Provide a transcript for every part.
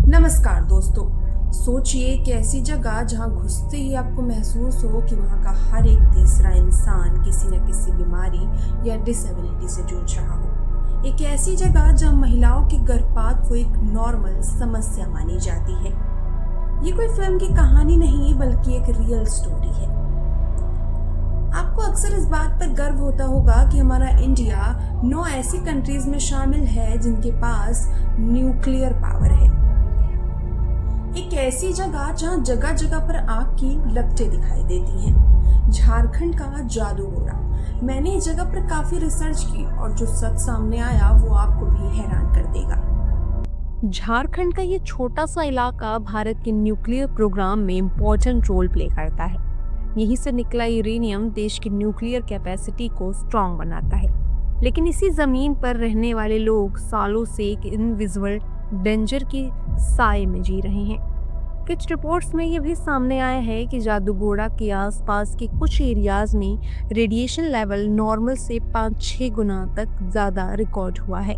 नमस्कार दोस्तों। सोचिए कि ऐसी जगह जहां घुसते ही आपको महसूस हो कि वहां का हर एक तीसरा इंसान किसी न किसी बीमारी या डिसेबिलिटी से जूझ रहा हो। एक ऐसी जगह जहां महिलाओं की गर्भपात को एक नॉर्मल समस्या मानी जाती है। ये कोई फिल्म की कहानी नहीं बल्कि एक रियल स्टोरी है। आपको अक्सर इस बात पर गर्व होता होगा कि हमारा इंडिया 9 ऐसी कंट्रीज में शामिल है जिनके पास न्यूक्लियर पावर है। एक ऐसी जगह जहां जगह जगह पर आग की लपटें दिखाई देती हैं। झारखंड का जादूगोड़ा। मैंने इस जगह पर काफी रिसर्च की और जो सच सामने आया वो आपको भी हैरान कर देगा। झारखंड का ये छोटा सा इलाका भारत के न्यूक्लियर प्रोग्राम में इम्पोर्टेंट रोल प्ले करता है। यहीं से निकला यूरेनियम देश की न्यूक्लियर कैपेसिटी को स्ट्रांग बनाता है। लेकिन इसी जमीन पर रहने वाले लोग सालों से एक इनविजिबल डेंजर के साए में जी रहे हैं। कुछ रिपोर्ट्स में ये भी सामने आया है कि जादूगोड़ा के आसपास के कुछ एरियाज में रेडिएशन लेवल नॉर्मल से 5-6 गुना तक ज़्यादा रिकॉर्ड हुआ है।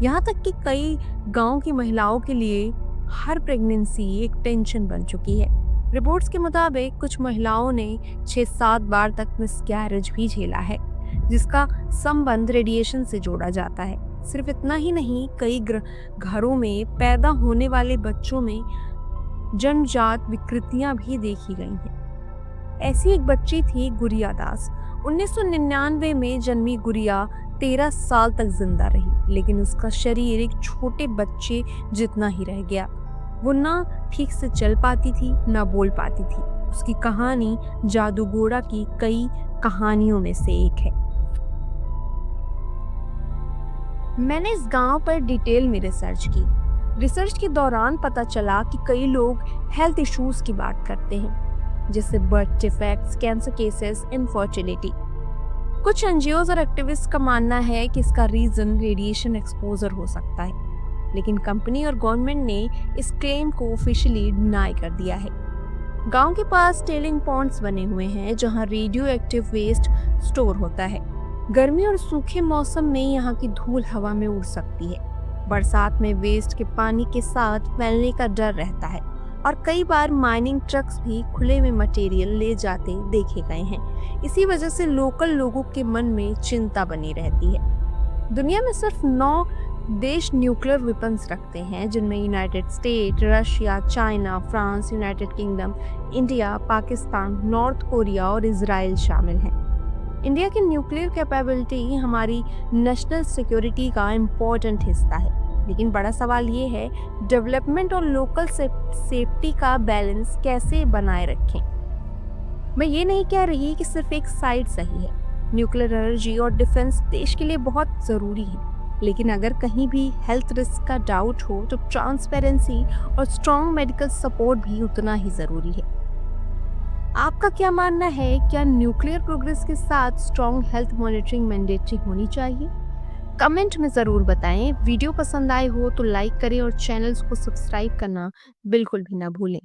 यहाँ तक कि कई गांव की महिलाओं के लिए हर प्रेगनेंसी एक टेंशन बन चुकी है। रिपोर्ट्स के मुताबिक कुछ महिलाओं ने 6-7 बार तक मिसकैरेज भी झेला है, जिसका संबंध रेडिएशन से जोड़ा जाता है। सिर्फ इतना ही नहीं, कई घरों में पैदा होने वाले बच्चों में जन्मजात विकृतियां भी देखी गई हैं। ऐसी एक बच्ची थी गुड़िया दास। 1999 में जन्मी गुड़िया 13 साल तक जिंदा रही, लेकिन उसका शरीर एक छोटे बच्चे जितना ही रह गया। वो ना ठीक से चल पाती थी, ना बोल पाती थी। उसकी कहानी जादूगोड़ा की कई कहानियों में से एक है। मैंने इस गांव पर डिटेल में रिसर्च की। रिसर्च के दौरान पता चला कि कई लोग हेल्थ इश्यूज की बात करते हैं, जैसे birth defects, cancer cases, infertility. कुछ एनजीओज और एक्टिविस्ट का मानना है कि इसका रीजन रेडिएशन एक्सपोजर हो सकता है, लेकिन कंपनी और गवर्नमेंट ने इस क्लेम को ऑफिशियली डिनाई कर दिया है। गांव के पास टेलिंग पॉन्ड्स बने हुए हैं जहां रेडियो एक्टिव वेस्ट स्टोर होता है। गर्मी और सूखे मौसम में यहाँ की धूल हवा में उड़ सकती है। बरसात में वेस्ट के पानी के साथ फैलने का डर रहता है और कई बार माइनिंग ट्रक्स भी खुले में मटेरियल ले जाते देखे गए हैं। इसी वजह से लोकल लोगों के मन में चिंता बनी रहती है। दुनिया में सिर्फ 9 देश न्यूक्लियर वेपन्स रखते हैं, जिनमें United state, Russia, China, France, United kingdom, India, Pakistan, north Korea और इजराइल शामिल हैं। इंडिया की न्यूक्लियर कैपेबिलिटी हमारी नेशनल सिक्योरिटी का इम्पोर्टेंट हिस्सा है, लेकिन बड़ा सवाल ये है डेवलपमेंट और लोकल सेफ्टी का बैलेंस कैसे बनाए रखें। मैं ये नहीं कह रही कि सिर्फ एक साइड सही है। न्यूक्लियर एनर्जी और डिफेंस देश के लिए बहुत ज़रूरी है, लेकिन अगर कहीं भी हेल्थ रिस्क का डाउट हो तो ट्रांसपेरेंसी और स्ट्रॉन्ग मेडिकल सपोर्ट भी उतना ही ज़रूरी है। आपका क्या मानना है, क्या न्यूक्लियर प्रोग्रेस के साथ स्ट्रॉन्ग हेल्थ मॉनिटरिंग मैंडेटरी होनी चाहिए? कमेंट में ज़रूर बताएं। वीडियो पसंद आए हो तो लाइक करें और चैनल्स को सब्सक्राइब करना बिल्कुल भी ना भूलें।